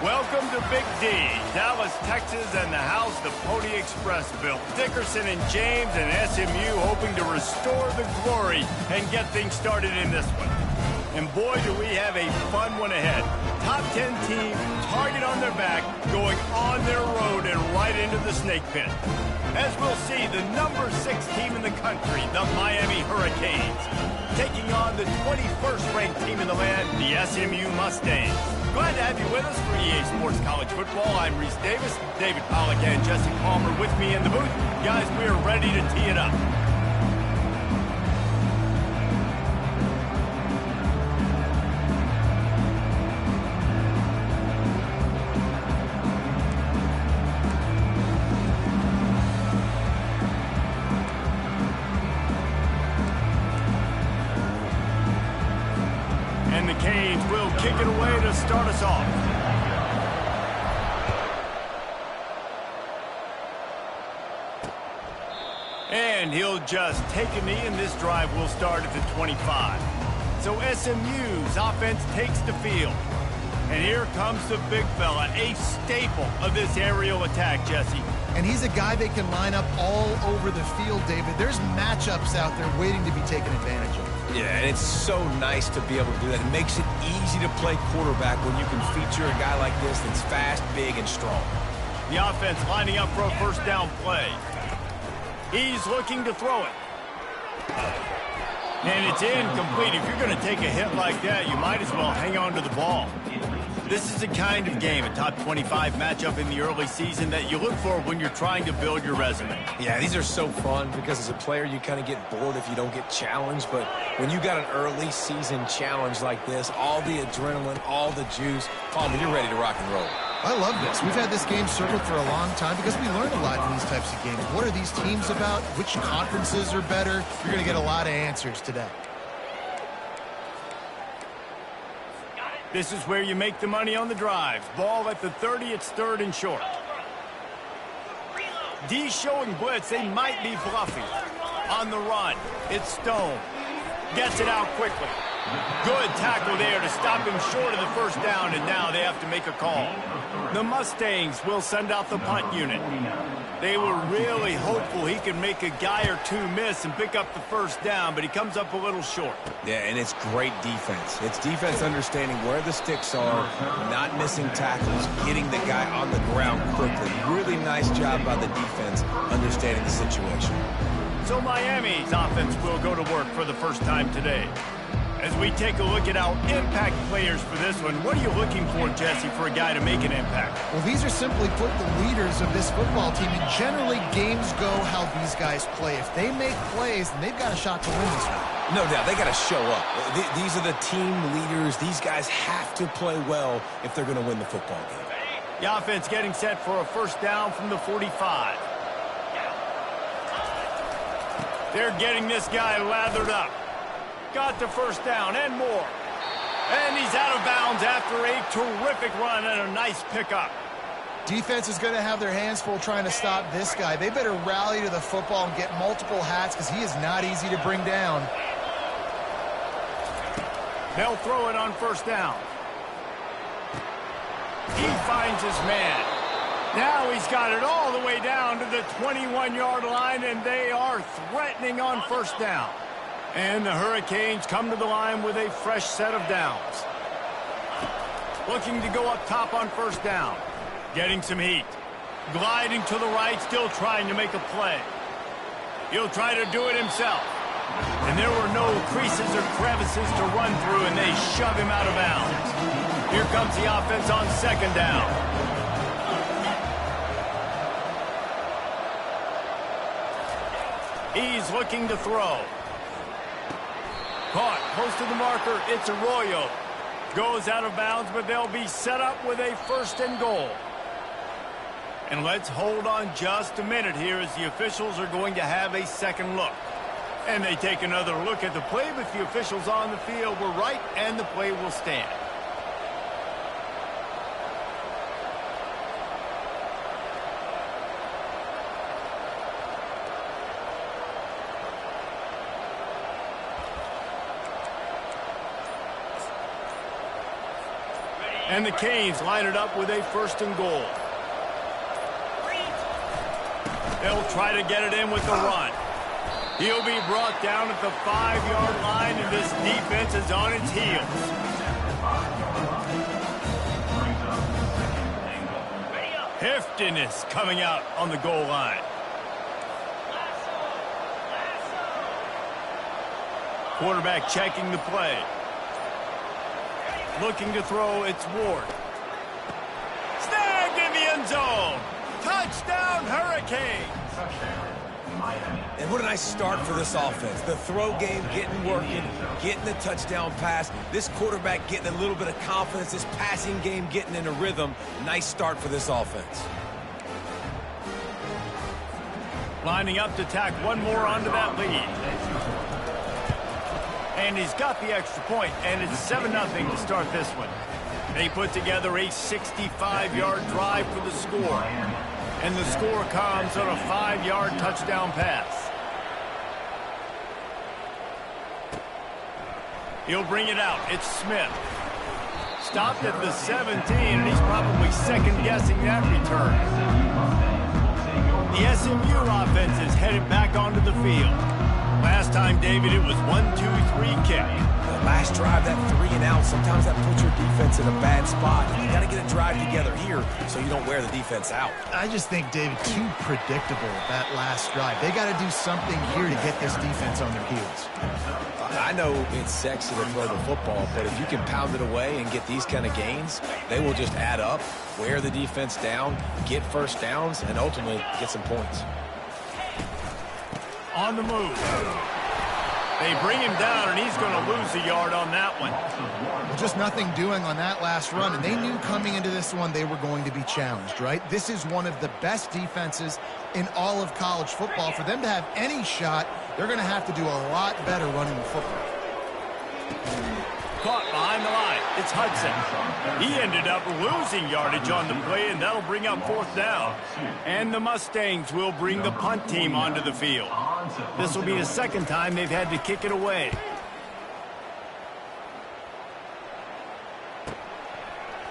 Welcome to Big D, Dallas, Texas, and the house the Pony Express built. Dickerson and James and SMU hoping to restore the glory and get things started in this one. And boy, do we have a fun one ahead. Top 10 team, target on their back, going on their road and right into the snake pit. As we'll see, the number 6 team in the country, the Miami Hurricanes, taking on the 21st ranked team in the land, the SMU Mustangs. Glad to have you with us for EA Sports College Football. I'm Reese Davis, David Pollack and Jesse Palmer with me in the booth. Guys, we are ready to tee it up. And the Canes will kick it away to start us off. And he'll just take a knee, and this drive will start at the 25. So SMU's offense takes the field. And here comes the big fella, a staple of this aerial attack, Jesse. And he's a guy they can line up all over the field, David. There's matchups out there waiting to be taken advantage of. Yeah, and it's so nice to be able to do that. It makes it easy to play quarterback when you can feature a guy like this that's fast, big, and strong. The offense lining up for a first down play. He's looking to throw it. And it's incomplete. If you're going to take a hit like that, you might as well hang on to the ball. This is the kind of game, a top 25 matchup in the early season, that you look for when you're trying to build your resume. Yeah, these are so fun because as a player, you kind of get bored if you don't get challenged. But when you got an early season challenge like this, all the adrenaline, all the juice, Palmer, you're ready to rock and roll. I love this. We've had this game circled for a long time because we learn a lot in these types of games. What are these teams about? Which conferences are better? You're going to get a lot of answers today. This is where you make the money on the drives. Ball at the 30, it's third and short. D showing blitz, they might be bluffing. On the run, it's Stone. Gets it out quickly. Good tackle there to stop him short of the first down, and now they have to make a call. The Mustangs will send out the punt unit. They were really hopeful he could make a guy or two miss and pick up the first down, but he comes up a little short. Yeah, and it's great defense. It's defense understanding where the sticks are, not missing tackles, getting the guy on the ground quickly. Really nice job by the defense understanding the situation. So Miami's offense will go to work for the first time today. As we take a look at our impact players for this one, what are you looking for, Jesse, for a guy to make an impact? Well, these are simply put the leaders of this football team, and generally games go how these guys play. If they make plays, then they've got a shot to win this one. No doubt, they got to show up. These are the team leaders. These guys have to play well if they're going to win the football game. The offense getting set for a first down from the 45. They're getting this guy lathered up. Got the first down and more. And he's out of bounds after a terrific run and a nice pickup. Defense is going to have their hands full trying to stop this guy. They better rally to the football and get multiple hats because he is not easy to bring down. They'll throw it on first down. He finds his man. Now he's got it all the way down to the 21-yard line, and they are threatening on first down. And the Hurricanes come to the line with a fresh set of downs. Looking to go up top on first down. Getting some heat. Gliding to the right, still trying to make a play. He'll try to do it himself. And there were no creases or crevices to run through, and they shove him out of bounds. Here comes the offense on second down. He's looking to throw. Caught close to the marker. It's Arroyo. Goes out of bounds, but they'll be set up with a first and goal. And let's hold on just a minute here as the officials are going to have a second look. And they take another look at the play, but the officials on the field were right, and the play will stand. And the Canes line it up with a 1st and goal. They'll try to get it in with the run. He'll be brought down at the 5-yard line, and this defense is on its heels. Heftiness coming out on the goal line. Quarterback checking the play. Looking to throw, it's Ward. Snagged in the end zone. Touchdown, Hurricanes. And what a nice start for this offense. The throw game getting working, getting the touchdown pass. This quarterback getting a little bit of confidence. This passing game getting in a rhythm. Nice start for this offense. Lining up to tack one more onto that lead. And he's got the extra point, and it's 7-0 to start this one. They put together a 65-yard drive for the score. And the score comes on a 5-yard touchdown pass. He'll bring it out. It's Smith. Stopped at the 17, and he's probably second-guessing that return. The SMU offense is headed back onto the field. Last time, David, it was 1-2-3 kick. The last drive, that 3-and-out, sometimes that puts your defense in a bad spot. You got to get a drive together here so you don't wear the defense out. I just think, David, too predictable that last drive. They got to do something here to get this defense on their heels. I know it's sexy to throw the football, but if you can pound it away and get these kind of gains, they will just add up, wear the defense down, get first downs, and ultimately get some points. On the move. They bring him down, and he's going to lose a yard on that one. Well, just nothing doing on that last run, and they knew coming into this one they were going to be challenged, right? This is one of the best defenses in all of college football. For them to have any shot, they're going to have to do a lot better running the football. Caught behind the line. It's Hudson. He ended up losing yardage on the play, and that'll bring up 4th down. And the Mustangs will bring the punt team onto the field. This will be the second time they've had to kick it away.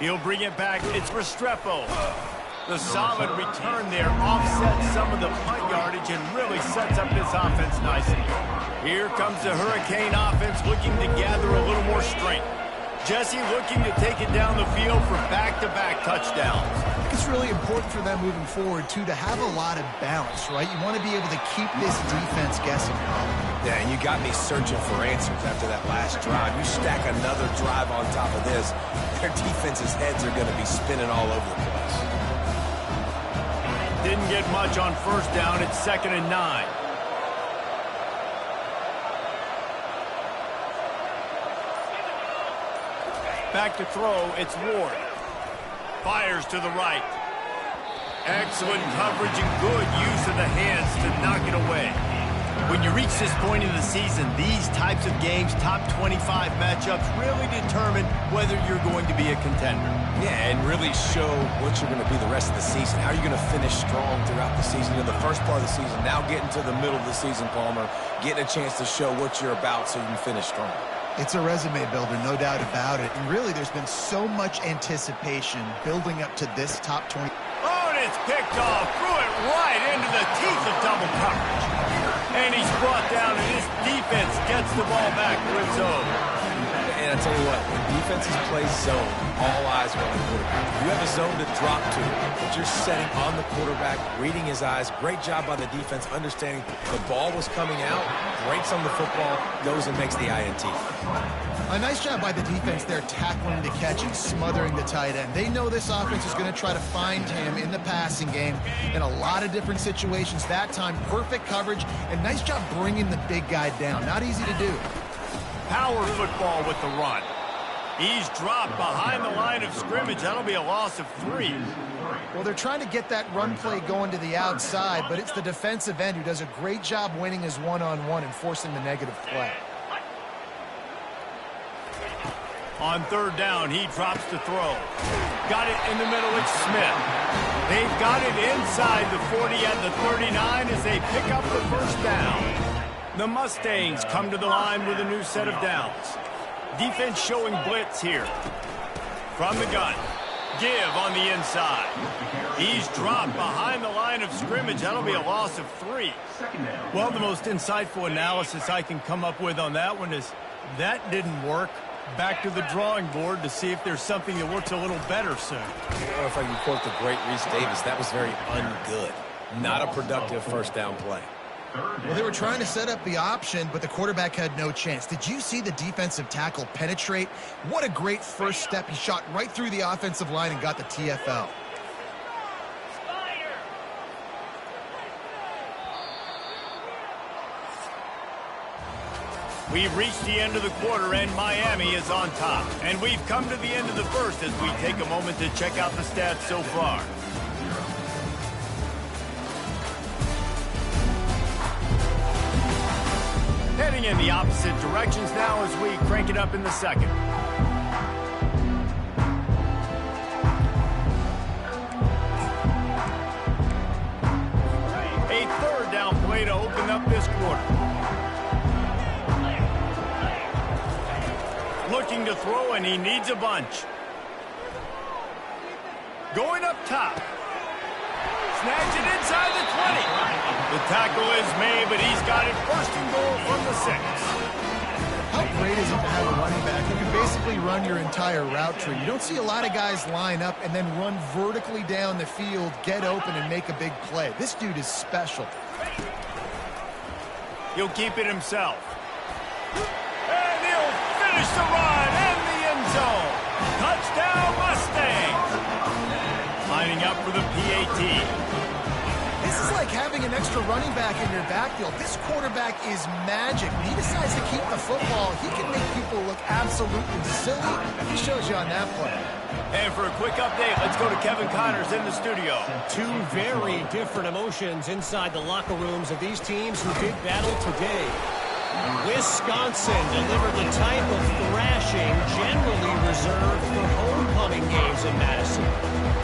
He'll bring it back. It's Restrepo. The solid return there offsets some of the punt yardage and really sets up this offense nicely. Here comes the Hurricane offense looking to gather a little more strength. Jesse looking to take it down the field for back-to-back touchdowns. I think it's really important for them moving forward, too, to have a lot of balance, right? You want to be able to keep this defense guessing. Yeah, and you got me searching for answers after that last drive. You stack another drive on top of this, their defense's heads are going to be spinning all over the place. Didn't get much on 1st down. It's 2nd and 9. Back to throw, it's Ward. Fires to the right. Excellent coverage and good use of the hands to knock it away. When you reach this point in the season, these types of games, top 25 matchups, really determine whether you're going to be a contender. Yeah, and really show what you're going to be the rest of the season. How are you going to finish strong throughout the season? In the first part of the season, now getting to the middle of the season, Palmer, getting a chance to show what you're about so you can finish strong. It's a resume builder, no doubt about it. And really, there's been so much anticipation building up to this top 20. Oh, and it's picked off. Threw it right into the teeth of double coverage. And he's brought down, and his defense gets the ball back to its own. And I tell you what, when defenses play zone, all eyes are on the quarterback. You have a zone to drop to, but you're setting on the quarterback, reading his eyes. Great job by the defense, understanding the ball was coming out, breaks on the football, goes and makes the INT. A nice job by the defense there, tackling the catch and smothering the tight end. They know this offense is going to try to find him in the passing game in a lot of different situations. That time, perfect coverage, and nice job bringing the big guy down. Not easy to do. Power football with the run. He's dropped behind the line of scrimmage. That'll be a loss of 3. Well, they're trying to get that run play going to the outside, but it's the defensive end who does a great job winning his one-on-one and forcing the negative play. On 3rd down, he drops to throw. Got it in the middle, it's Smith. They've got it inside the 40 at the 39 as they pick up the 1st down. The Mustangs come to the line with a new set of downs. Defense showing blitz here. From the gun. Give on the inside. He's dropped behind the line of scrimmage. That'll be a loss of 3. Well, the most insightful analysis I can come up with on that one is that didn't work. Back to the drawing board to see if there's something that works a little better soon. Or if I can quote the great Reese Davis, that was very ungood. Not a productive first down play. Well, they were trying to set up the option, but the quarterback had no chance. Did you see the defensive tackle penetrate? What a great first step. He shot right through the offensive line and got the TFL. We've reached the end of the quarter, and Miami is on top. And we've come to the end of the first as we take a moment to check out the stats so far. Heading in the opposite directions now as we crank it up in the second. A third down play to open up this quarter. Looking to throw, and he needs a bunch. Going up top. Snags it inside the 20. The tackle is made, but he's got it first and goal from the 6. How great is it to have a running back who can basically run your entire route tree? You don't see a lot of guys line up and then run vertically down the field, get open, and make a big play. This dude is special. He'll keep it himself. And he'll finish the run in the end zone. Touchdown, Mustangs. Lining up for the PAT. This is like having an extra running back in your backfield. This quarterback is magic. When he decides to keep the football, he can make people look absolutely silly. He shows you on that play. And for a quick update, let's go to Kevin Connors in the studio. Two very different emotions inside the locker rooms of these teams who did battle today. Wisconsin delivered the type of thrashing generally reserved for homecoming games in Madison.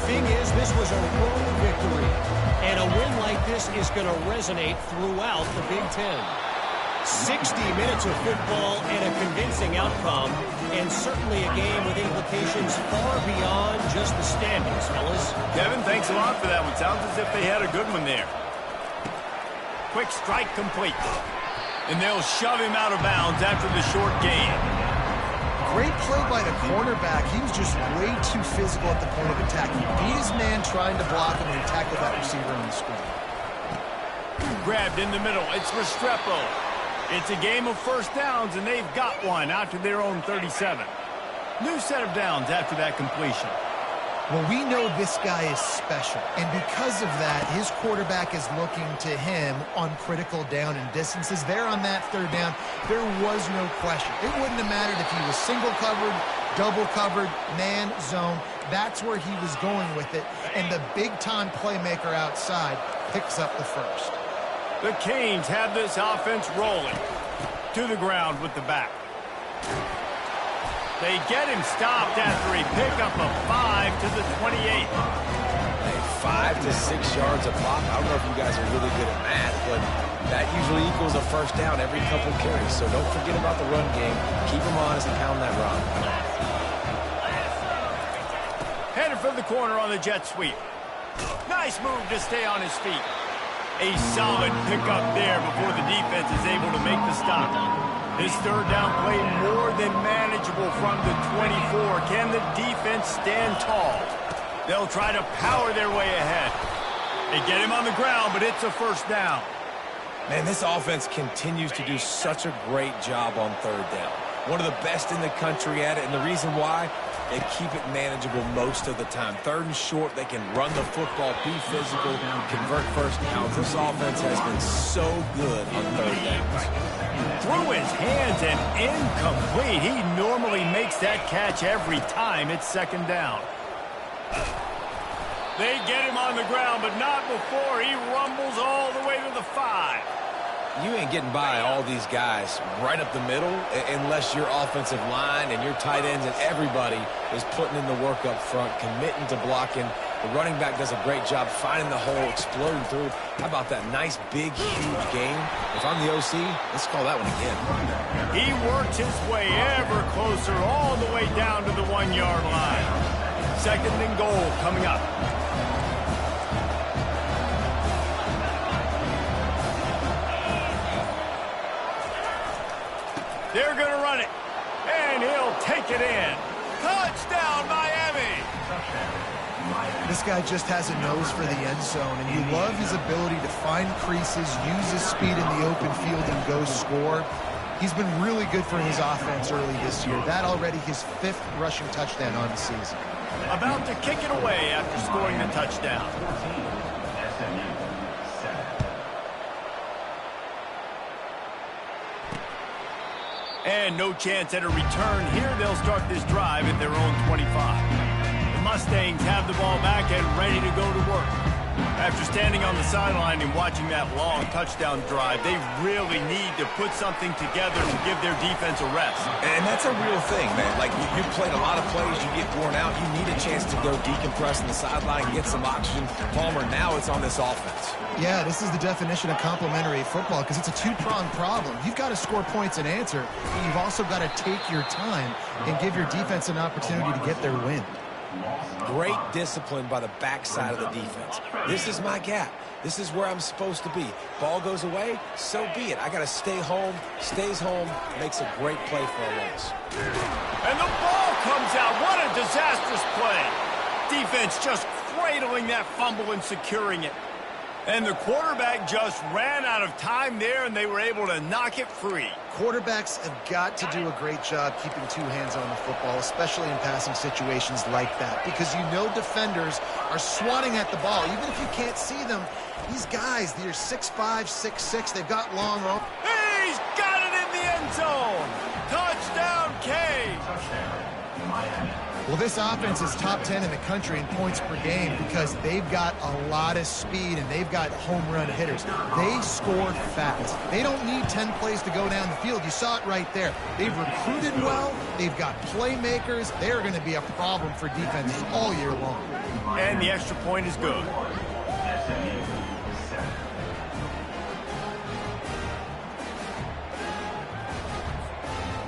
Thing is, this was a road victory, and a win like this is going to resonate throughout the Big Ten. 60 minutes of football and a convincing outcome, and certainly a game with implications far beyond just the standings, fellas. Kevin, thanks a lot for that one. Sounds as if they had a good one there. Quick strike complete. And they'll shove him out of bounds after the short gain. Great play by the cornerback. He was just way too physical at the point of attack. He beat his man trying to block him, and he tackled that receiver on the screen. Grabbed in the middle. It's Restrepo. It's a game of first downs, and they've got one out to their own 37. New set of downs after that completion. Well, we know this guy is special, and because of that, his quarterback is looking to him on critical down and distances. There on that third down, there was no question. It wouldn't have mattered if he was single covered, double covered, man, zone. That's where he was going with it, and the big-time playmaker outside picks up the first. The Canes have this offense rolling. To the ground with the back. They get him stopped after he picked up a 5 to the 28. Hey, 5 to 6 yards a pop. I don't know if you guys are really good at math, but that usually equals a first down every couple carries. So don't forget about the run game. Keep them honest and pound that rock. Headed for the corner on the jet sweep. Nice move to stay on his feet. A solid pickup there before the defense is able to make the stop. This third down play more than manageable from the 24. Can the defense stand tall? They'll try to power their way ahead. They get him on the ground, but it's a first down. Man, this offense continues to do such a great job on third down. One of the best in the country at it, and the reason why, they keep it manageable most of the time. Third and short, they can run the football, be physical, convert first downs. This offense has been so good on third downs. Through his hands and incomplete. He normally makes that catch every time it's second down. They get him on the ground, but not before he rumbles all the way to the 5. You ain't getting by all these guys right up the middle unless your offensive line and your tight ends and everybody is putting in the work up front, committing to blocking The running back does a great job finding the hole, exploding through. How about that nice, big, huge gain? If I'm the OC, let's call that one again. He works his way ever closer all the way down to the 1-yard line. 2nd and goal coming up. They're going to run it, and he'll take it in. Touchdown, Miami! This guy just has a nose for the end zone, and you love his ability to find creases, use his speed in the open field, and go score. He's been really good for his offense early this year. That already his 5th rushing touchdown on the season. About to kick it away after scoring the touchdown. And no chance at a return here. They'll start this drive at their own 25. The Mustangs have the ball back and ready to go to work. After standing on the sideline and watching that long touchdown drive, they really need to put something together to give their defense a rest. And that's a real thing, man. Like, you played a lot of plays, you get worn out, you need a chance to go decompress on the sideline, get some oxygen. Palmer, now it's on this offense. Yeah, this is the definition of complementary football because it's a two-pronged problem. You've got to score points and answer, but you've also got to take your time and give your defense an opportunity to get their win. Great discipline by the backside of the defense. This is my gap. This is where I'm supposed to be. Ball goes away, so be it. I got to stay home. Stays home, makes a great play for a loss. And the ball comes out. What a disastrous play. Defense just cradling that fumble and securing it. And the quarterback just ran out of time there, and they were able to knock it free. Quarterbacks have got to do a great job keeping 2 hands on the football, especially in passing situations like that, because you know defenders are swatting at the ball. Even if you can't see them, these guys, they're 6'5", 6'6", they've got long arms. He's got it in the end zone. Touchdown, K. Well, this offense is top 10 in the country in points per game because they've got a lot of speed and they've got home run hitters. They score fast. They don't need 10 plays to go down the field. You saw it right there. They've recruited well. They've got playmakers. They're going to be a problem for defenses all year long. And the extra point is good.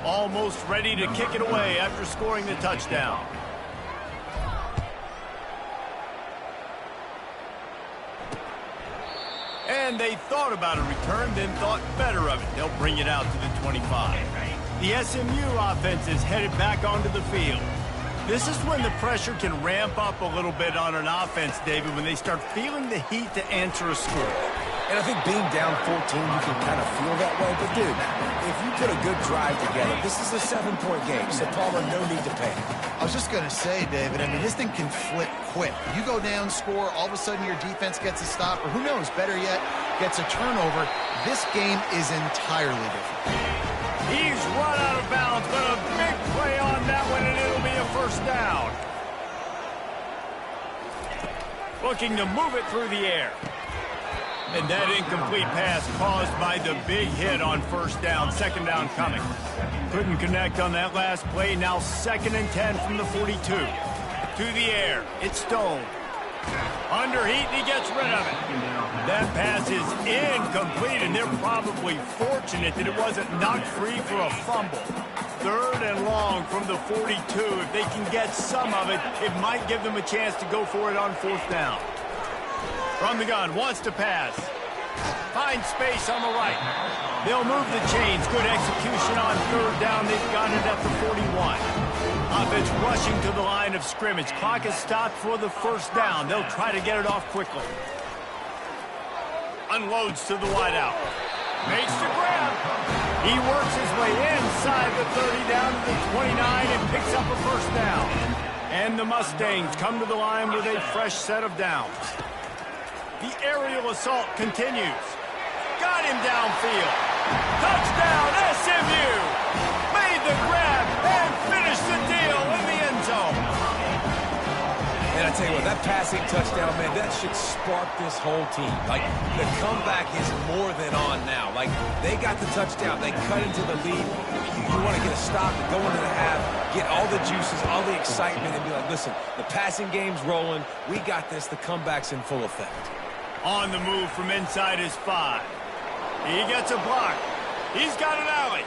Almost ready to kick it away after scoring the touchdown. And they thought about a return, then thought better of it. They'll bring it out to the 25. The SMU offense is headed back onto the field. This is when the pressure can ramp up a little bit on an offense, David, when they start feeling the heat to answer a score. And I think being down 14, you can kind of feel that way. But, dude, if you put a good drive together, this is a 7-point game. So, Palmer, no need to panic. I was just going to say, David, I mean, this thing can flip quick. You go down, score, all of a sudden your defense gets a stop, or who knows, better yet, gets a turnover. This game is entirely different. He's run out of bounds, but a big play on that one, and it'll be a first down. Looking to move it through the air. And that incomplete pass caused by the big hit on first down. 2nd down coming. Couldn't connect on that last play. Now 2nd and 10 from the 42. To the air. It's Stone. Under heat, and he gets rid of it. That pass is incomplete, and they're probably fortunate that it wasn't knocked free for a fumble. 3rd and long from the 42. If they can get some of it, it might give them a chance to go for it on 4th down. From the gun, wants to pass. Finds space on the right. They'll move the chains. Good execution on 3rd down. They've got it at the 41. Offense rushing to the line of scrimmage. Clock is stopped for the first down. They'll try to get it off quickly. Unloads to the wideout. Makes the grab. He works his way inside the 30 down to the 29 and picks up a first down. And the Mustangs come to the line with a fresh set of downs. The aerial assault continues. Got him downfield. Touchdown, SMU! Made the grab and finished the deal in the end zone. And I tell you what, that passing touchdown, man, that should spark this whole team. Like, the comeback is more than on now. Like, they got the touchdown. They cut into the lead. You want to get a stop and go into the half, get all the juices, all the excitement, and be like, listen, the passing game's rolling. We got this. The comeback's in full effect. On the move from inside his 5. He gets a block. He's got an alley.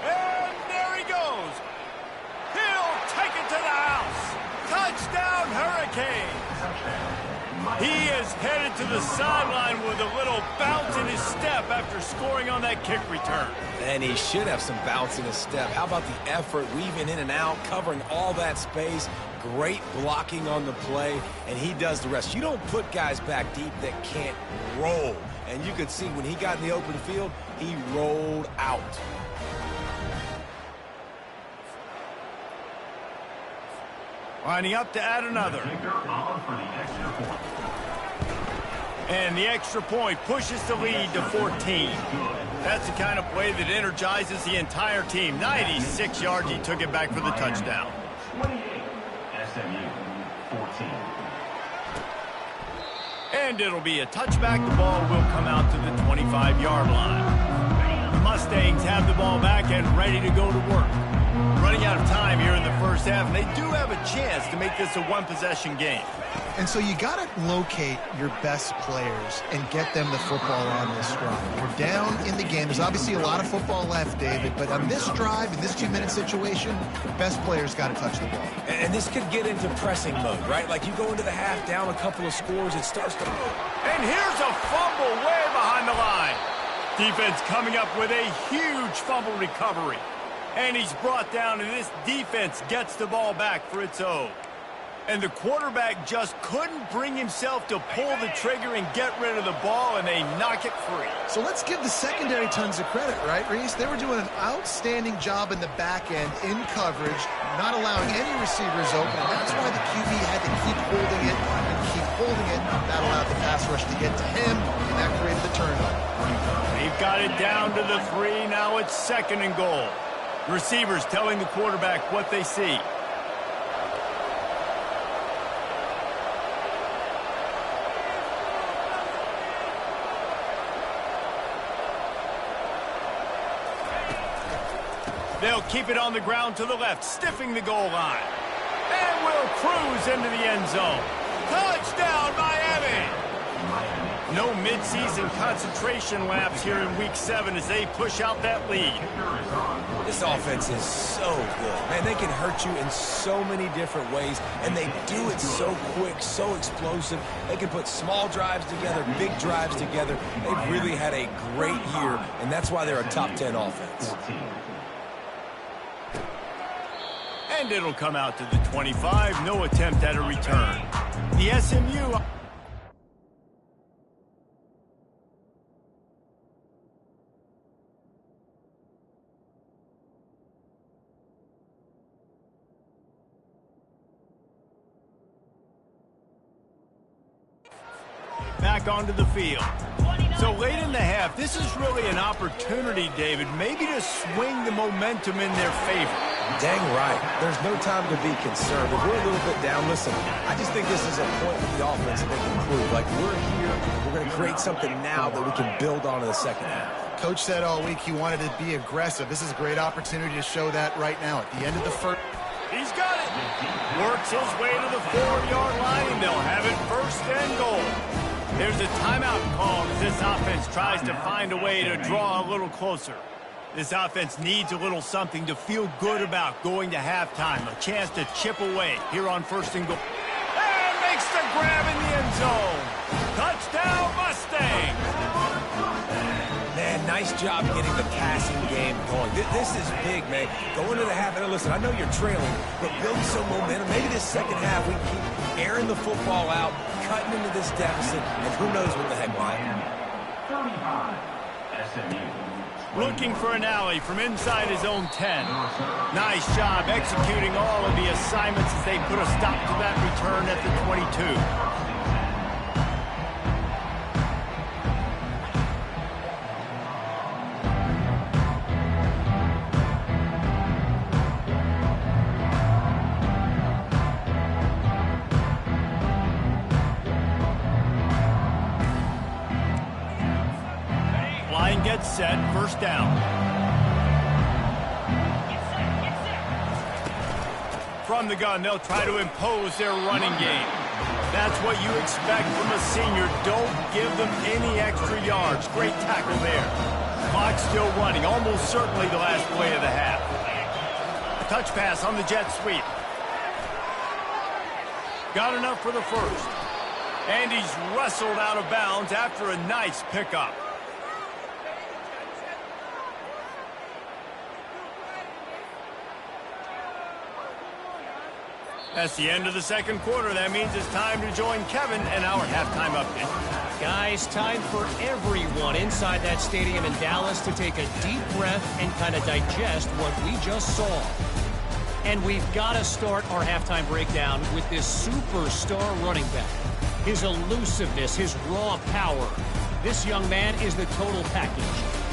And there he goes. He'll take it to the house. Touchdown, Hurricanes. He is headed to the sideline with a little bounce in his step after scoring on that kick return. And he should have some bounce in his step. How about the effort, weaving in and out, covering all that space, great blocking on the play, and he does the rest. You don't put guys back deep that can't roll. And you could see when he got in the open field, he rolled out. Lining up to add another. And the extra point pushes the lead to 14. That's the kind of play that energizes the entire team. 96 yards, he took it back for the touchdown. 28, SMU, 14. And it'll be a touchback. The ball will come out to the 25-yard line. The Mustangs have the ball back and ready to go to work. Running out of time here in the first half, and they do have a chance to make this a one-possession game. And so you got to locate your best players and get them the football on this drive. You're down in the game. There's obviously a lot of football left, David, but on this drive, in this 2-minute situation, the best players got to touch the ball. And this could get into pressing mode, right? Like you go into the half down a couple of scores, it starts to move. And here's a fumble way behind the line. Defense coming up with a huge fumble recovery. And he's brought down, and this defense gets the ball back for its own. And the quarterback just couldn't bring himself to pull the trigger and get rid of the ball, and they knock it free. So let's give the secondary tons of credit, right, Reese? They were doing an outstanding job in the back end in coverage, not allowing any receivers open, and that's why the QB had to keep holding it and keep holding it. That allowed the pass rush to get to him, and that created the turnover. They've got it down to the 3. Now it's 2nd and goal. Receivers telling the quarterback what they see. They'll keep it on the ground to the left, stiffing the goal line. And will cruise into the end zone. Touchdown, Miami! No midseason concentration laps here in Week 7 as they push out that lead. This offense is so good. Man, they can hurt you in so many different ways, and they do it so quick, so explosive. They can put small drives together, big drives together. They've really had a great year, and that's why they're a top 10 offense. And it'll come out to the 25. No attempt at a return. The SMU... back onto the field. So late in the half, this is really an opportunity, David, maybe to swing the momentum in their favor. Dang right. There's no time to be concerned. If we're a little bit down, listen, I just think this is a point with the offense that they can prove. Like, we're here, we're going to create something now that we can build on in the second half. Coach said all week he wanted to be aggressive. This is a great opportunity to show that right now. At the end of the first... He's got it. Works his way to the 4-yard line, and they'll have it 1st and goal. There's a timeout called as this offense tries to find a way to draw a little closer. This offense needs a little something to feel good about going to halftime. A chance to chip away here on 1st and goal. And makes the grab in the end zone. Touchdown, Mustangs! Man, nice job getting the passing game going. This is big, man. Going to the half, and listen, I know you're trailing, but building some momentum. Maybe this second half we can keep airing the football out, cutting into this deficit, and who knows what the heck will happen. 35, SMU. Looking for an alley from inside his own 10. Nice job executing all of the assignments as they put a stop to that return at the 22. Line gets set, first down. From the gun, they'll try to impose their running game. That's what you expect from a senior. Don't give them any extra yards. Great tackle there. Clock still running, almost certainly the last play of the half. A touch pass on the jet sweep. Got enough for the first. And he's wrestled out of bounds after a nice pickup. That's the end of the second quarter. That means it's time to join Kevin and our halftime update. Guys, time for everyone inside that stadium in Dallas to take a deep breath and kind of digest what we just saw. And we've got to start our halftime breakdown with this superstar running back. His elusiveness, his raw power. This young man is the total package.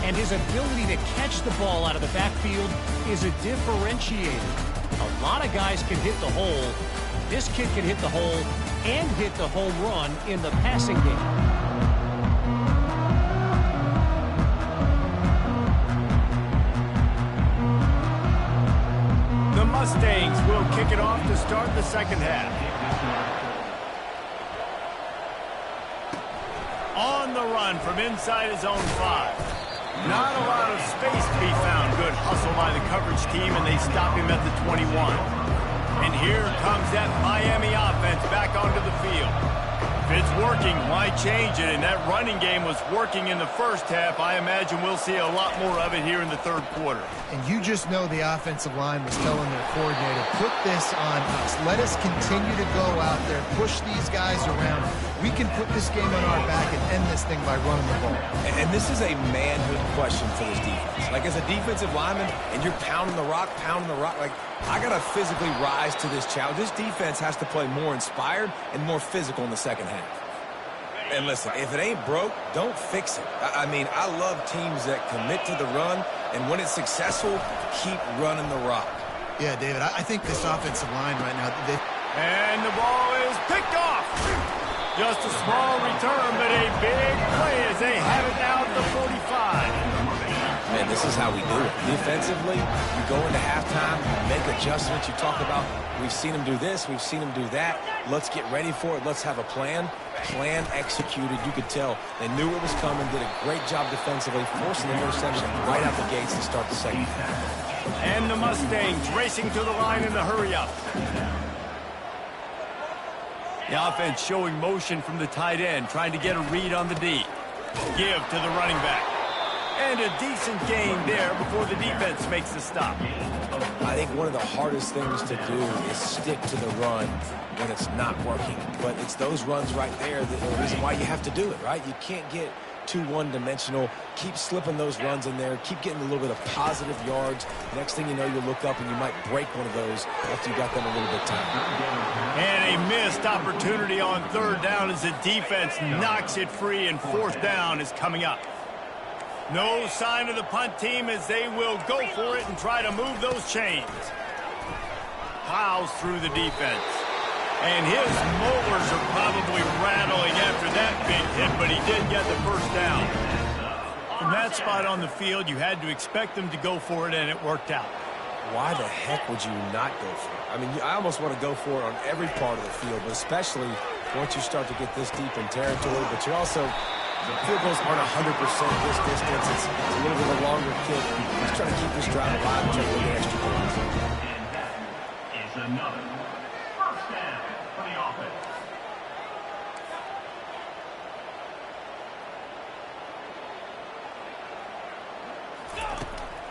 And his ability to catch the ball out of the backfield is a differentiator. A lot of guys can hit the hole. This kid can hit the hole and hit the home run in the passing game. The Mustangs will kick it off to start the second half. On the run from inside his own 5. Not a lot of space to be found. Good hustle by the coverage team, and they stop him at the 21. And here comes that Miami offense back onto the field. If it's working, why change it? And that running game was working in the first half. I imagine we'll see a lot more of it here in the third quarter. And you just know the offensive line was telling their coordinator, put this on us. Let us continue to go out there, push these guys around. We can put this game on our back and end this thing by running the ball. And this is a manhood question for this defense. Like, as a defensive lineman, and you're pounding the rock, like, I got to physically rise to this challenge. This defense has to play more inspired and more physical in the second half. And listen, if it ain't broke, don't fix it. I mean, I love teams that commit to the run, and when it's successful, keep running the rock. Yeah, David, I think this offensive line right now, and the ball is picked off. Just a small return, but a big play as they have it now at the 45. Man, this is how we do it. Defensively, you go into halftime, make adjustments. You talk about, we've seen them do this, we've seen them do that. Let's get ready for it. Let's have a plan. Plan executed. You could tell they knew it was coming, did a great job defensively, forcing the interception right out the gates to start the second half. And the Mustangs racing to the line in the hurry-up. The offense showing motion from the tight end, trying to get a read on the D. Give to the running back. And a decent gain there before the defense makes the stop. I think one of the hardest things to do is stick to the run when it's not working. But it's those runs right there that are the reason why you have to do it, right? You can't get too one-dimensional. Keep slipping those runs in there. Keep getting a little bit of positive yards. Next thing you know, you look up and you might break one of those after you got them a little bit tired. And a missed opportunity on third down as the defense knocks it free, and fourth down is coming up. No sign of the punt team as they will go for it and try to move those chains. Plows through the defense. And his mowers are probably rattling after that big hit, but he did get the first down. From that spot on the field, you had to expect them to go for it, and it worked out. Why the heck would you not go for it? I mean, I almost want to go for it on every part of the field, but especially once you start to get this deep in territory. But you're also, field goals aren't 100% this distance. It's a little bit of a longer kick. He's trying to keep this drive alive and try to get extra points. And that is another first down for the offense.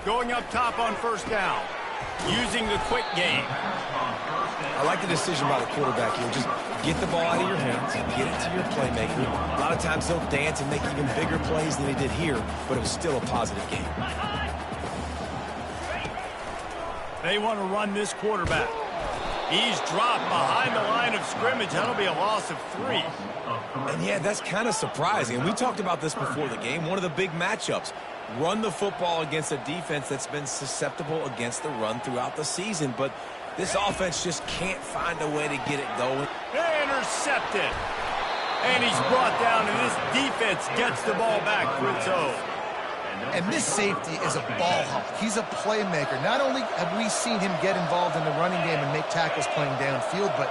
Going up top on first down. Using the quick game. I like the decision by the quarterback here. Just get the ball out of your hands, get it to your playmaker. A lot of times they'll dance and make even bigger plays than they did here, but it was still a positive game. They want to run this quarterback. He's dropped behind the line of scrimmage. That'll be a loss of 3. And yeah, that's kind of surprising. And we talked about this before the game. One of the big matchups. Run the football against a defense that's been susceptible against the run throughout the season. But this offense just can't find a way to get it going. Intercepted. And he's brought down, and this defense gets the ball back for its own. And this safety is a ball hawk. He's a playmaker. Not only have we seen him get involved in the running game and make tackles playing downfield, but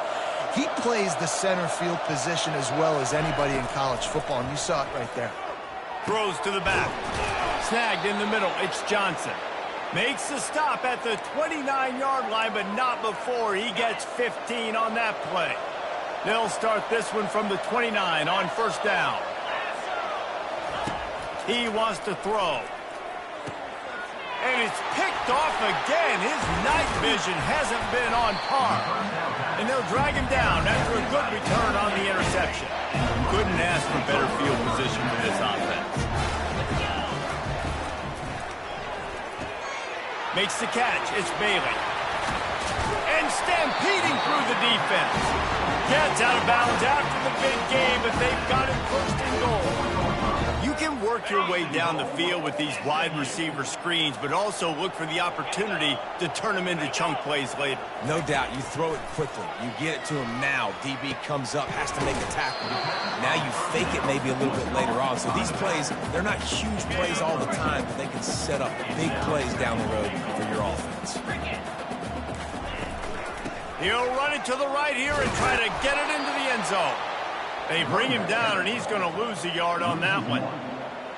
he plays the center field position as well as anybody in college football, and you saw it right there. Throws to the back. Snagged in the middle. It's Johnson. Makes the stop at the 29-yard line, but not before he gets 15 on that play. They'll start this one from the 29 on first down. He wants to throw. And it's picked off again. His night vision hasn't been on par. And they'll drag him down after a good return on the interception. Couldn't ask for better field position for this offense. Makes the catch. It's Bailey. And stampeding through the defense. Gets out of bounds after the big game, but they've got it first and goal. You can work your way down the field with these wide receiver screens, but also look for the opportunity to turn them into chunk plays later. No doubt, you throw it quickly. You get it to him now. DB comes up, has to make a tackle. Now you fake it maybe a little bit later on. So these plays, they're not huge plays all the time, but they can set up big plays down the road for your offense. He'll run it to the right here and try to get it into the end zone. They bring him down, and he's going to lose a yard on that one.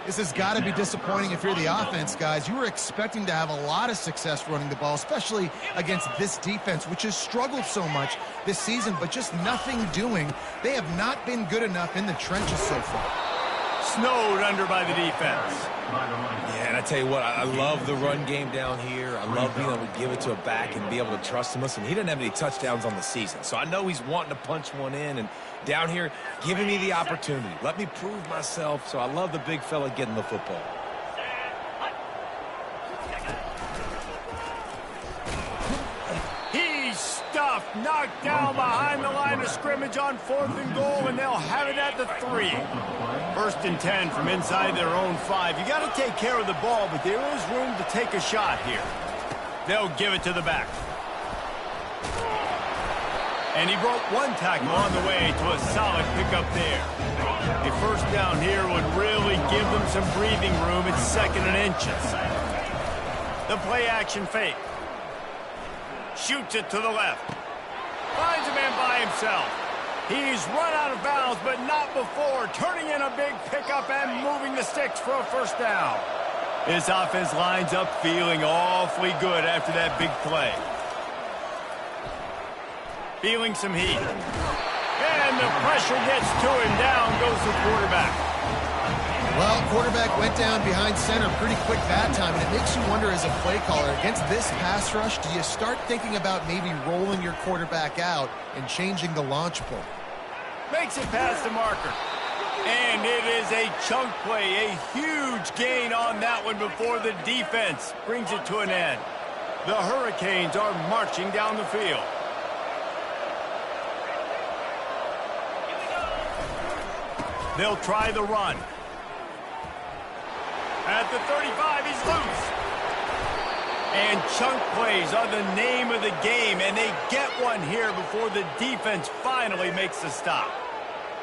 This has got to be disappointing if you're the offense, guys. You were expecting to have a lot of success running the ball, especially against this defense, which has struggled so much this season, but just nothing doing. They have not been good enough in the trenches so far. Snowed under by the defense. Yeah, and I tell you what, I love the run game down here. I love being able to give it to a back and be able to trust him. Listen, he didn't have any touchdowns on the season, so I know he's wanting to punch one in. And down here, giving me the opportunity. Let me prove myself, so I love the big fella getting the football. He's stuffed, knocked down behind the line of scrimmage on 4th and goal, and they'll have it at the 3. 1st and 10 from inside their own 5. You got to take care of the ball, but there is room to take a shot here. They'll give it to the back. And he broke one tackle on the way to a solid pickup there. A first down here would really give them some breathing room. It's 2nd and inches. The play action fake. Shoots it to the left. Finds a man by himself. He's run out of bounds, but not before turning in a big pickup and moving the sticks for a first down. This offense lines up feeling awfully good after that big play. Feeling some heat. And the pressure gets to him. Down goes the quarterback. Well, quarterback went down behind center pretty quick that time, and it makes you wonder as a play caller, against this pass rush, do you start thinking about maybe rolling your quarterback out and changing the launch point? Makes it past the marker. And it is a chunk play, a huge gain on that one before the defense brings it to an end. The Hurricanes are marching down the field. They'll try the run. At the 35, he's loose. And chunk plays are the name of the game, and they get one here before the defense finally makes the stop.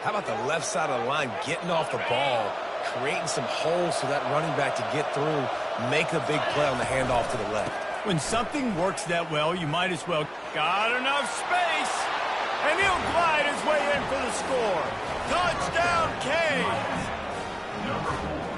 How about the left side of the line getting off the ball, creating some holes for that running back to get through, make a big play on the handoff to the left. When something works that well, you might as well. Got enough space, and he'll glide his way in for the score. Touchdown, Canes!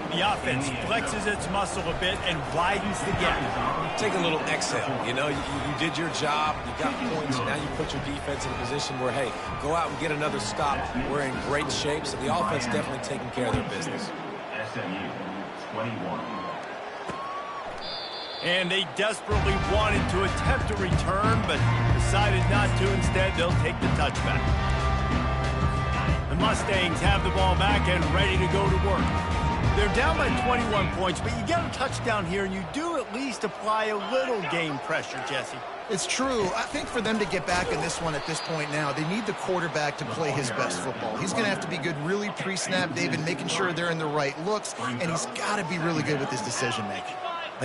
The offense flexes its muscle a bit and widens the gap. Take a little exhale. You know, you did your job. You got points. Now you put your defense in a position where, hey, go out and get another stop. We're in great shape, so the offense definitely taking care of their business. SMU 21. And they desperately wanted to attempt a return, but decided not to. Instead, they'll take the touchback. The Mustangs have the ball back and ready to go to work. They're down by 21 points, but you get a touchdown here, and you do at least apply a little game pressure, Jesse. It's true. I think for them to get back in this one at this point now, they need the quarterback to play his best football. He's going to have to be good really pre-snap, David, making sure they're in the right looks, and he's got to be really good with his decision-making.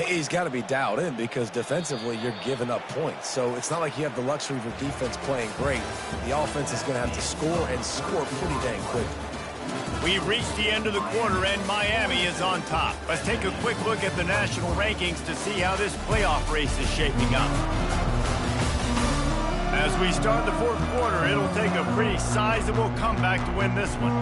He's got to be dialed in because defensively you're giving up points. So it's not like you have the luxury of your defense playing great. The offense is going to have to score and score pretty dang quick. We've reached the end of the quarter, and Miami is on top. Let's take a quick look at the national rankings to see how this playoff race is shaping up. As we start the fourth quarter, it'll take a pretty sizable comeback to win this one.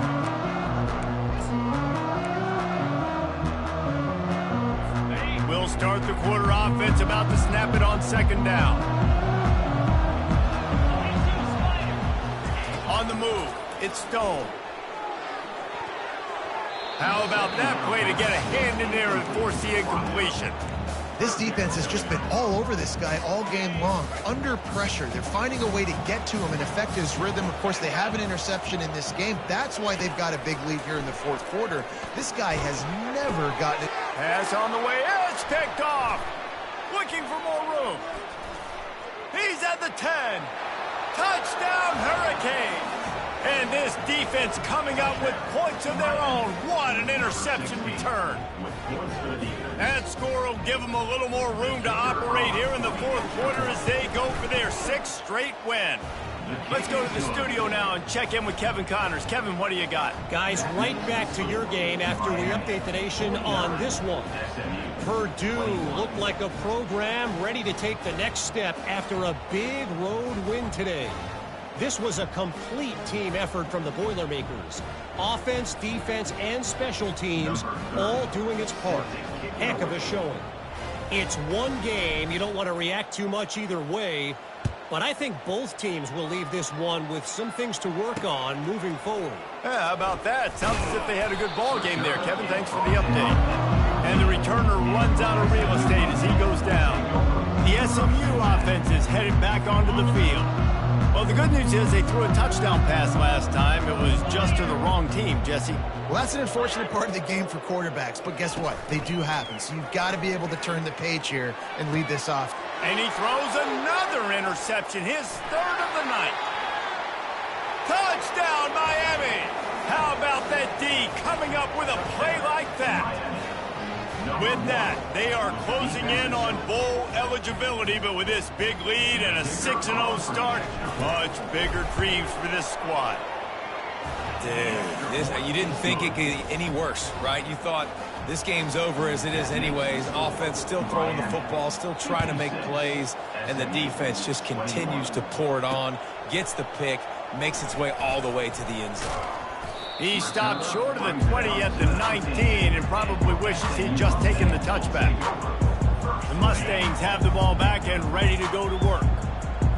We'll start the quarter offense about to snap it on second down. On the move, it's Stone. How about that play to get a hand in there and force the incompletion? This defense has just been all over this guy all game long. Under pressure, they're finding a way to get to him and affect his rhythm. Of course, they have an interception in this game. That's why they've got a big lead here in the fourth quarter. This guy has never gotten it. Pass on the way. It's picked off. Looking for more room. He's at the 10. Touchdown, Hurricane. And this defense coming up with points of their own. What an interception return. That score will give them a little more room to operate here in the fourth quarter as they go for their 6th straight win. Let's go to the studio now and check in with Kevin Connors. Kevin, what do you got? Guys, right back to your game after we update the nation on this one. Purdue looked like a program ready to take the next step after a big road win today. This was a complete team effort from the Boilermakers. Offense, defense, and special teams all doing its part. Heck of a showing. It's one game. You don't want to react too much either way. But I think both teams will leave this one with some things to work on moving forward. Yeah, how about that? Sounds as if they had a good ball game there. Kevin, thanks for the update. And the returner runs out of real estate as he goes down. The SMU offense is headed back onto the field. Well, the good news is they threw a touchdown pass last time. It was just to the wrong team, Jesse. Well, that's an unfortunate part of the game for quarterbacks, but guess what? They do happen, so you've got to be able to turn the page here and lead this off. And he throws another interception, his 3rd of the night. Touchdown, Miami! How about that D coming up with a play like that? With that, they are closing in on bowl eligibility, but with this big lead and a 6-0 start, much bigger dreams for this squad. Dude, you didn't think it could get any worse, right? You thought this game's over as it is anyways. Offense still throwing the football, still trying to make plays, and the defense just continues to pour it on, gets the pick, makes its way all the way to the end zone. He stopped short of the 20 at the 19 and probably wishes he'd just taken the touchback. The Mustangs have the ball back and ready to go to work.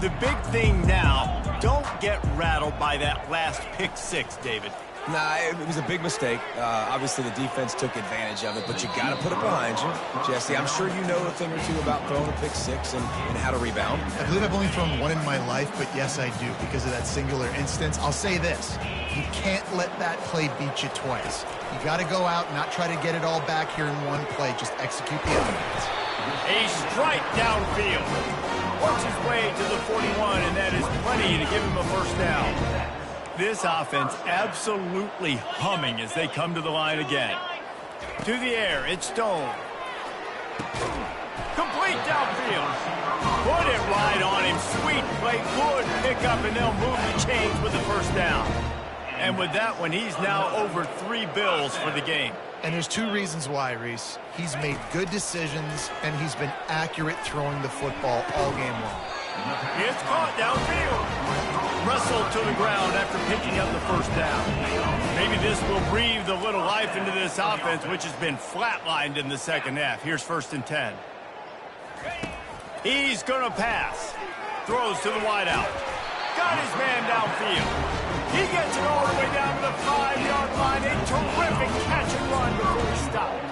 The big thing now, don't get rattled by that last pick 6, David. Nah, it was a big mistake. Obviously, the defense took advantage of it, but you got to put it behind you. Jesse, I'm sure you know a thing or two about throwing a pick 6 and how to rebound. I believe I've only thrown one in my life, but yes, I do because of that singular instance. I'll say this. You can't let that play beat you twice. You got to go out and not try to get it all back here in one play. Just execute the offense. A strike downfield. Works his way to the 41, and that is plenty to give him a first down. This offense absolutely humming as they come to the line again. To the air, it's Stone. Complete downfield. Put it right on him. Sweet play, good pickup, and they'll move the chains with the first down. And with that one, he's now over 3 bills for the game. And there's 2 reasons why, Reese. He's made good decisions, and he's been accurate throwing the football all game long. It's caught downfield. Wrestled to the ground after picking up the first down. Maybe this will breathe a little life into this offense, which has been flatlined in the second half. Here's 1st and 10. He's going to pass. Throws to the wideout. Got his man downfield. He gets it all the way down to the 5-yard line. A terrific catch and run before he stopped.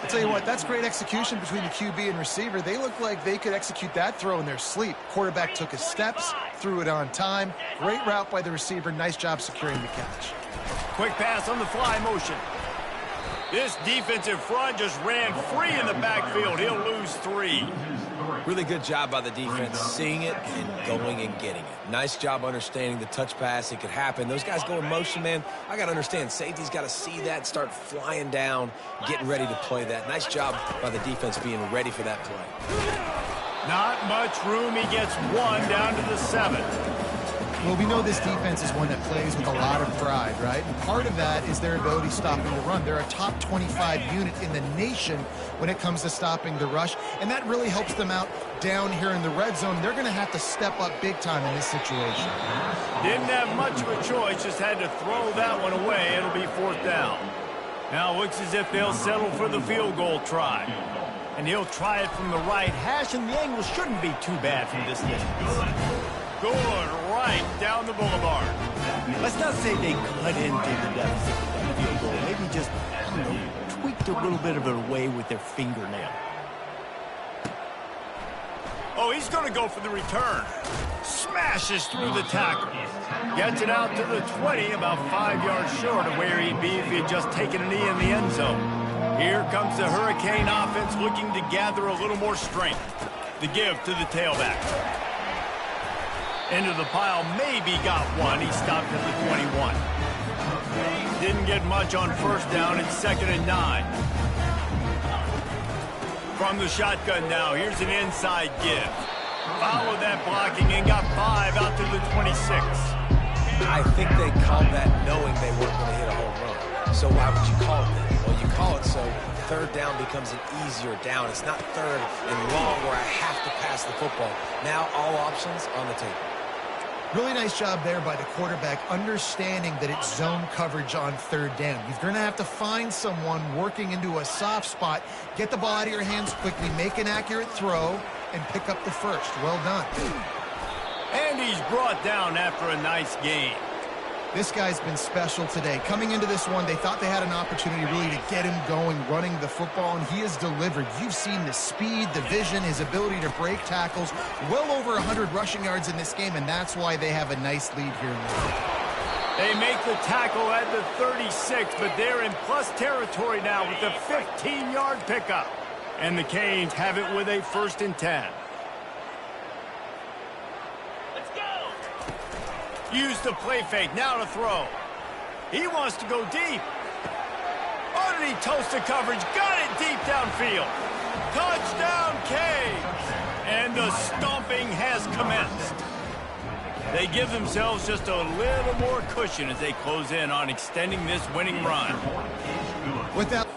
I'll tell you what, that's great execution between the QB and receiver. They look like they could execute that throw in their sleep. Quarterback took his steps, threw it on time. Great route by the receiver. Nice job securing the catch. Quick pass on the fly motion. This defensive front just ran free in the backfield. He'll lose 3. Really good job by the defense seeing it and going and getting it. Nice job understanding the touch pass. It could happen. Those guys go in motion, man. I got to understand. Safety's got to see that, start flying down, getting ready to play that. Nice job by the defense being ready for that play. Not much room. He gets 1 down to the 7. Well, we know this defense is one that plays with a lot of pride, right? And part of that is their ability stopping the run. They're a top 25 unit in the nation when it comes to stopping the rush, and that really helps them out down here in the red zone. They're going to have to step up big time in this situation. Didn't have much of a choice, just had to throw that one away. It'll be 4th down. Now it looks as if they'll settle for the field goal try. And he'll try it from the right hash, and the angle shouldn't be too bad from this distance. Good right down the boulevard. Let's not say they cut into the deficit with that field goal. Maybe just, I don't know, tweaked a little bit of it away with their fingernail. Oh, he's going to go for the return. Smashes through the tackle. Gets it out to the 20, about 5 yards short of where he'd be if he had just taken a knee in the end zone. Here comes the Hurricane offense looking to gather a little more strength. The give to the tailback. Into the pile, maybe got one. He stopped at the 21. Didn't get much on 1st down. It's 2nd and 9. From the shotgun now, here's an inside give. Followed that blocking and got 5 out to the 26. I think they called that knowing they weren't going to hit a home run. So why would you call it that? Well, you call it so 3rd down becomes an easier down. It's not 3rd and long where I have to pass the football. Now all options on the table. Really nice job there by the quarterback, understanding that it's zone coverage on 3rd down. You're going to have to find someone working into a soft spot, get the ball out of your hands quickly, make an accurate throw, and pick up the 1st. Well done. And he's brought down after a nice gain. This guy's been special today. Coming into this one, they thought they had an opportunity really to get him going, running the football, and he has delivered. You've seen the speed, the vision, his ability to break tackles. Well over 100 rushing yards in this game, and that's why they have a nice lead here. They make the tackle at the 36, but they're in plus territory now with the 15-yard pickup. And the Canes have it with a 1st and 10. Use the play fake, now to throw. He wants to go deep. Oh, did he toast the coverage? Got it deep downfield. Touchdown, Canes! And the stomping has commenced. They give themselves just a little more cushion as they close in on extending this winning run. Without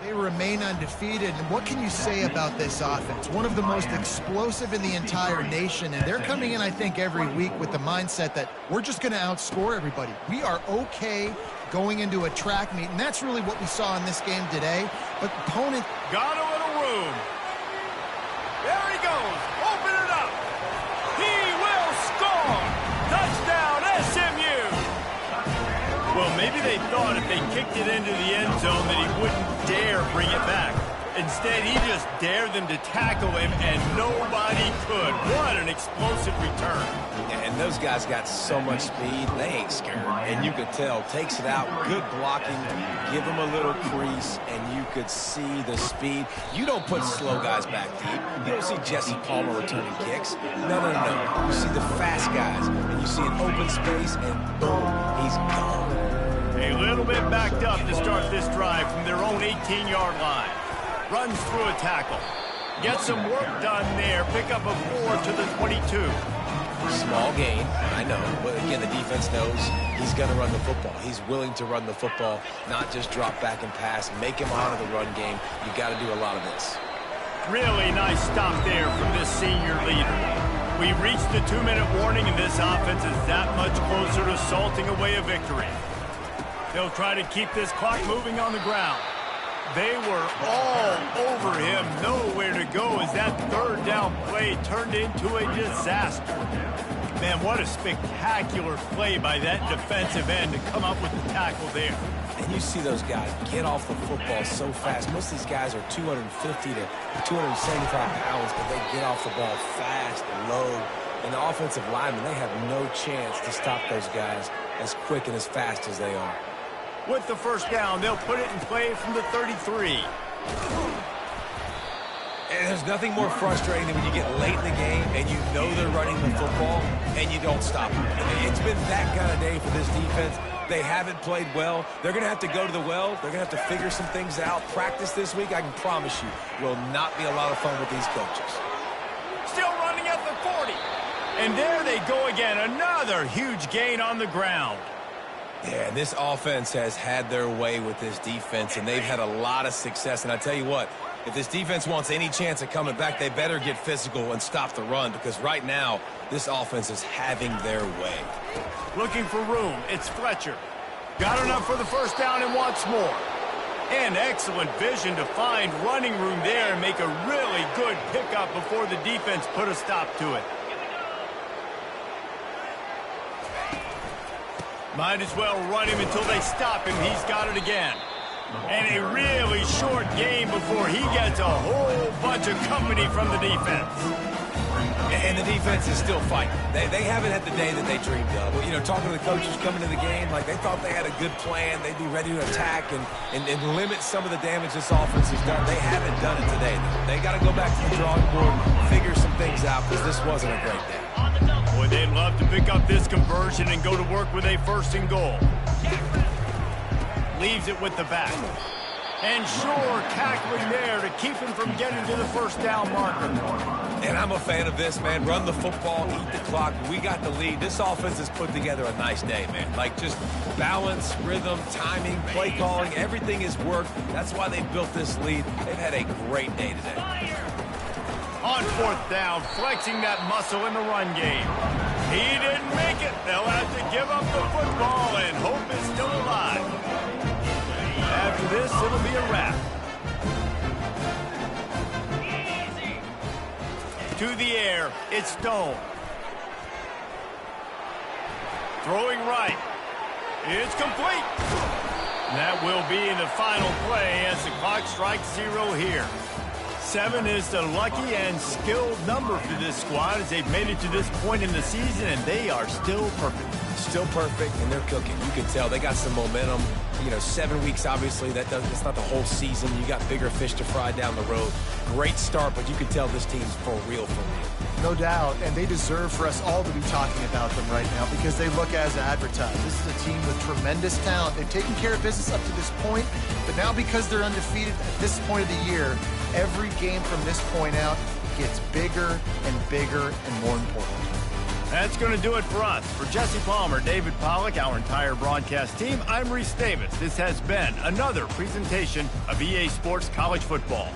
They remain undefeated, and what can you say about this offense? One of the most explosive in the entire nation, and they're coming in, I think, every week with the mindset that we're just going to outscore everybody. We are okay going into a track meet, and that's really what we saw in this game today. But opponent got a little room. There he goes. Open it up. He will score. Touchdown, SMU. Well, maybe they thought if they kicked it into the end zone that he wouldn't dare bring it back. Instead, he just dared them to tackle him, and nobody could. What an explosive return. Yeah, and those guys got so much speed, they ain't scared. And you could tell, takes it out, good blocking, give him a little crease, and you could see the speed. You don't put slow guys back deep. You don't see Jesse Palmer returning kicks. No. You see the fast guys, and you see an open space, and boom, he's gone. A little bit backed up to start this drive from their own 18-yard line. Runs through a tackle. Gets some work done there. Pick up a 4 to the 22. Small gain, I know. But again, the defense knows he's going to run the football. He's willing to run the football, not just drop back and pass. Make him out of the run game. You got to do a lot of this. Really nice stop there from this senior leader. We've reached the 2-minute warning, and this offense is that much closer to salting away a victory. They'll try to keep this clock moving on the ground. They were all over him, nowhere to go as that 3rd down play turned into a disaster. Man, what a spectacular play by that defensive end to come up with the tackle there. And you see those guys get off the football so fast. Most of these guys are 250 to 275 pounds, but they get off the ball fast and low. And the offensive linemen, they have no chance to stop those guys as quick and as fast as they are. With the first down, they'll put it in play from the 33. And there's nothing more frustrating than when you get late in the game and you know they're running the football and you don't stop them. It's been that kind of day for this defense. They haven't played well. They're going to have to go to the well. They're going to have to figure some things out. Practice this week, I can promise you, will not be a lot of fun with these coaches. Still running at the 40. And there they go again. Another huge gain on the ground. Yeah, this offense has had their way with this defense, and they've had a lot of success. And I tell you what, if this defense wants any chance of coming back, they better get physical and stop the run, because right now, this offense is having their way. Looking for room. It's Fletcher. Got enough for the first down and wants more. And excellent vision to find running room there and make a really good pickup before the defense put a stop to it. Might as well run him until they stop him. He's got it again. And a really short game before he gets a whole bunch of company from the defense. And the defense is still fighting. They haven't had the day that they dreamed of. You know, talking to the coaches coming to the game, like they thought they had a good plan. They'd be ready to attack and limit some of the damage this offense has done. They haven't done it today. They got to go back to the drawing board, figure some things out, because this wasn't a great day. Boy, they'd love to pick up this conversion and go to work with a first and goal. Leaves it with the back. And sure, tackling there to keep him from getting to the first down marker. And I'm a fan of this, man. Run the football, eat the clock. We got the lead. This offense has put together a nice day, man. Like, just balance, rhythm, timing, play calling, everything has worked. That's why they built this lead. They've had a great day today. On fourth down, flexing that muscle in the run game. He didn't make it. They'll have to give up the football and hope it's still alive. After this, it'll be a wrap. To the air, it's Stone. Throwing right. It's complete. And that will be the final play as the clock strikes 0 here. 7 is the lucky and skilled number for this squad as they've made it to this point in the season, and they are still perfect. Still perfect, and they're cooking. You can tell they got some momentum. You know, 7 weeks, obviously, that's not the whole season. You got bigger fish to fry down the road. Great start, but you can tell this team's for real, for real. No doubt, and they deserve for us all to be talking about them right now because they look as advertised. This is a team with tremendous talent. They've taken care of business up to this point, but now because they're undefeated at this point of the year, every game from this point out gets bigger and bigger and more important. That's going to do it for us. For Jesse Palmer, David Pollack, our entire broadcast team, I'm Reese Davis. This has been another presentation of EA Sports College Football.